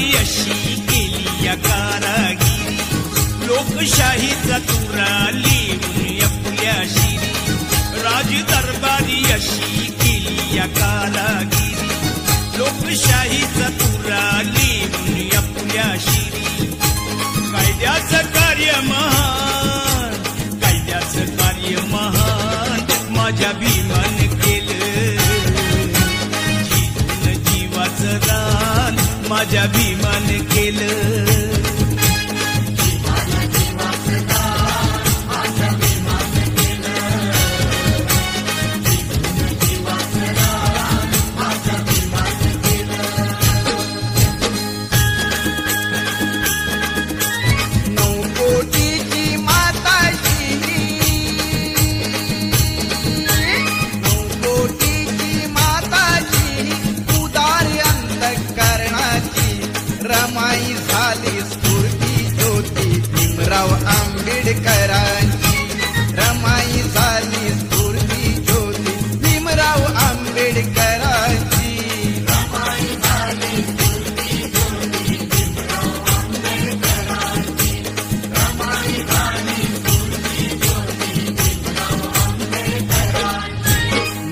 दरबारी अशी केली या कारागिरी, लोकशाहीचा तुरा लिहून आपल्या शिरी. राज दरबारी अशी केली या कारागिरी, लोकशाहीचा तुरा लिहून आपल्या शिरी. कायद्याचं कार्य महान, कायद्याचं कार्य महान माझ्या भीमान केलं. जीवन जीवाचं दान माझ्या भीमान केलं. रमाई झाली स्फूर्ती ज्योती भीमराव आंबेडकरांची. रमाई झाली स्फूर्ती ज्योती भीमराव आंबेडकरांची. रमाई झाली स्फूर्ती ज्योती भीमराव आंबेडकरांची. रमाई झाली स्फूर्ती ज्योती भीमराव आंबेडकरांची.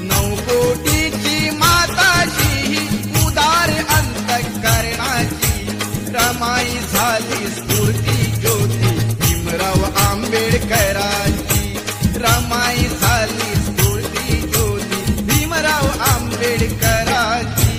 9 कोटीची माताची उदार अंतःकरणाची. रमाई झाली स्फूर्ती ज्योती भीमराव आंबेडकरांची. रमाई झाली स्फूर्ती ज्योती भीमराव आंबेडकरांची.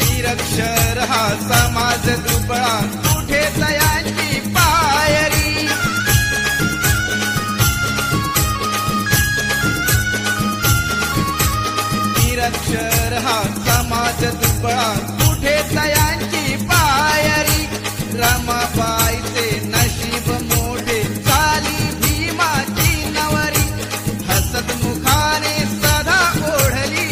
निरक्षर हा समाज दुबळा कुठे तयांची पायरी. निरक्षर हा समाज दुबळा कुठे तयांची पायरी. रमाबाईचे नशीब मोठे झाली भीमाची नवरी. हसत मुखाने सदा ओढली.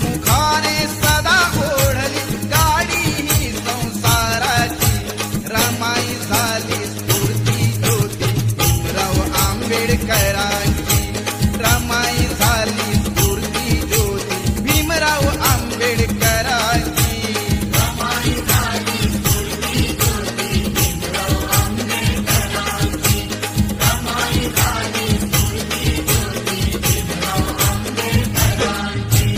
मुखाने सदा ओढली गाडी ही संसाराची. रमाई झाली स्फूर्ती ज्योती भीमराव आंबेडकरांची. रमाई झाली स्फूर्ती ज्योती भीमराव आंबेडकरांची. रमाई झाली स्फूर्ती ज्योती भीमराव आंबेडकरांची. रमाई झाली स्फूर्ती ज्योती भीमराव आंबेडकरांची.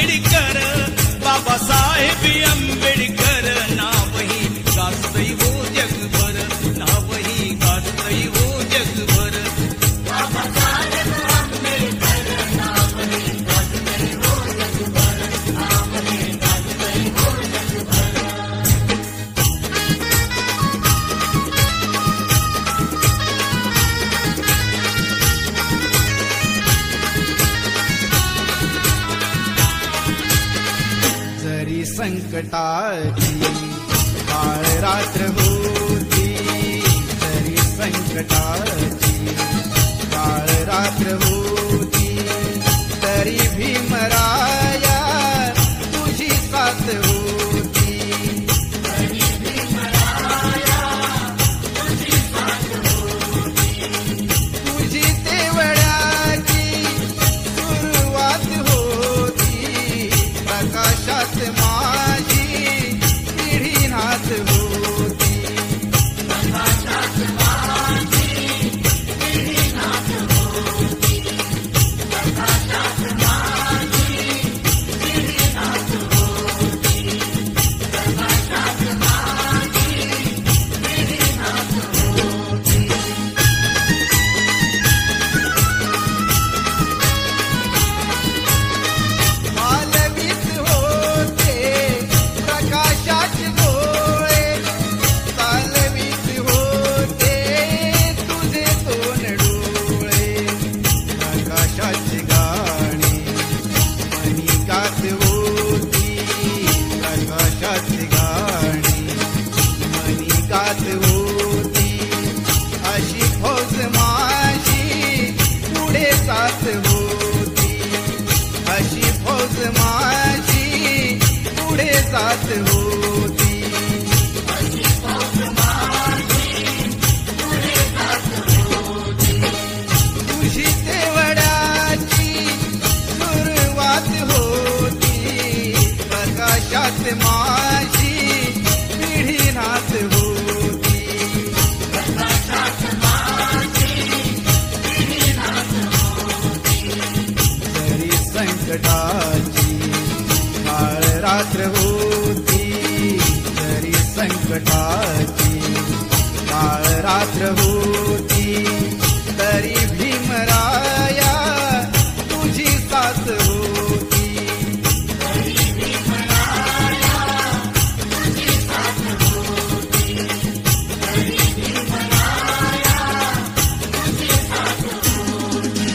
आंबेडकर, बाबासाहेब आंबेडकर, नावही गाजतय हो जगभर, नावही गाजतय हो जगभर. बाबासाहेब आंबेडकर नावही गाजतय हो जगभर, नावही गाजतय हो जगभर. जरी संकटाची काळ रात्र होती, जरी संकटाची काळ रात्र होती, तरी भीमराया तुझी साथ होती. तरी भीमराया तुझी साथ होती. तुझी तेवढ्याची सुरुवात होती, प्रकाशात माझी पिढी नाच होती. प्रकाशात माझी पिढी नाच होती. प्रकाशात माझी पिढी नाच होती. प्रकाशात माझी पिढी नाच होती. मालवीत होते प्रकाशाचे डोळे, चालवीत होते तुझे दोन डोळे. प्रकाशाची गाणी मनी गात होती, प्रकाशाची गाणी मनी गात होती. अशी फौज माझी पुढे जात होती, अशी फौज माझी पुढे जात होती. अशी फौज माझी पुढे जात होती. तुझी तेवढ्याची सुरुवात होती, प्रकाशात माझी पिढी नाच होती. प्रकाशात माझी पिढी नाच होती. जरी संकटाची काळ रात्र होती, जरी संकटाची काळ रात्र होती, तरी भीमराया तुझी साथ होती. तरी भीमराया तुझी साथ होती. तरी भीमराया तुझी साथ होती.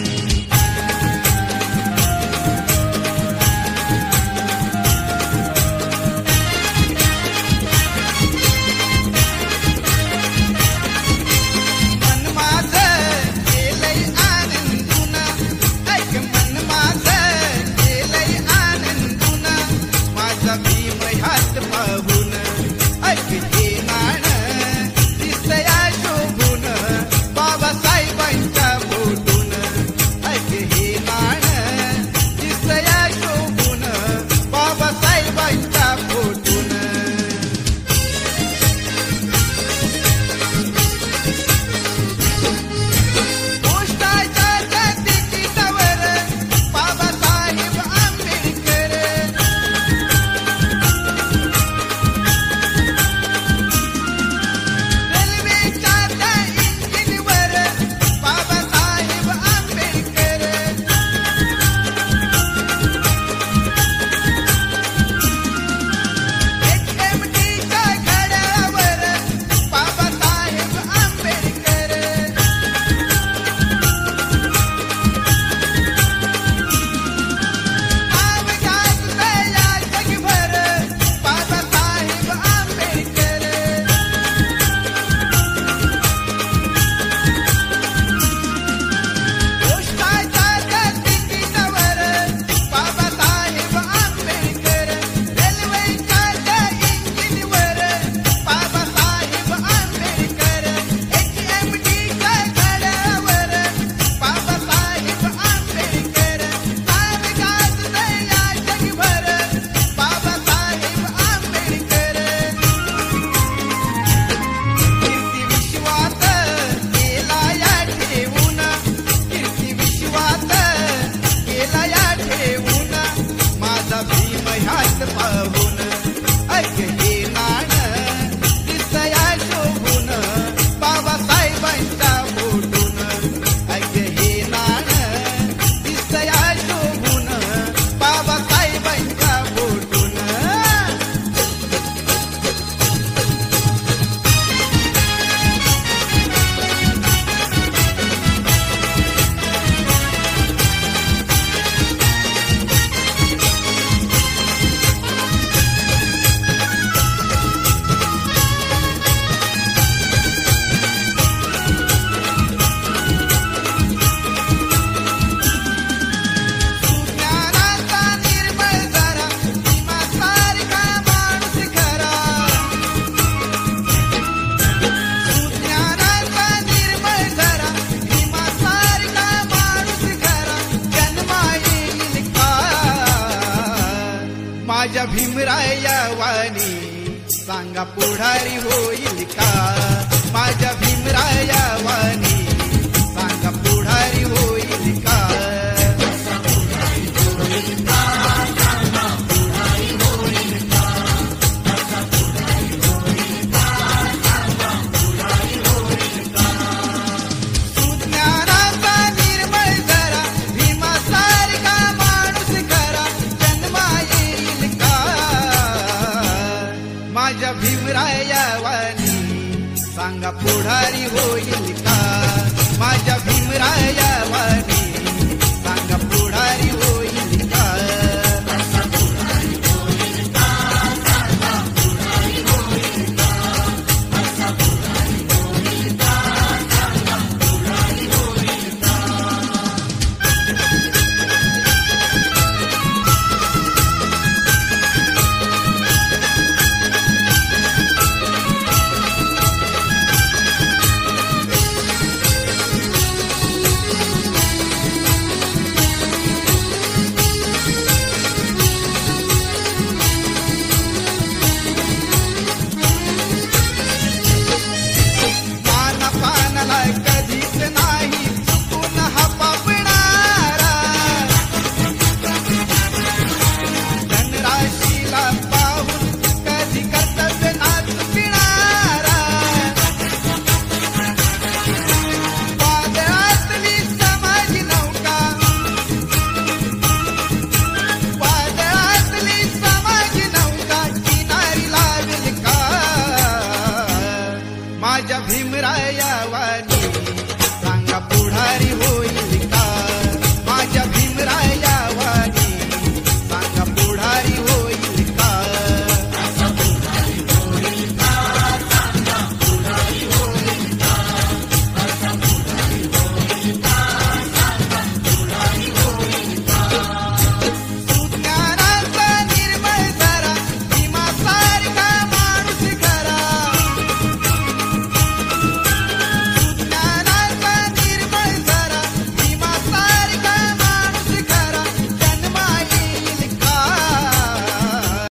हात पाहून ऐक हे नाण दिसया शोभून बाबासाहेबांच्या फोटून ऐक हे नाण दिसया शोभून बाबासाहेबांच्या फोटून माझ्या भीमराया वाणी सांगा पुढारी होईल का माझ्या भीमराया वाणी सांगा पुढारी होईल का सुज्ञानाचा निर्मळ जरा भीमासारखा माणूस खरा जन्मा येईल का माझ्या भीमराया वाणी सांगा पुढारी होईल का माझ्या भीमराया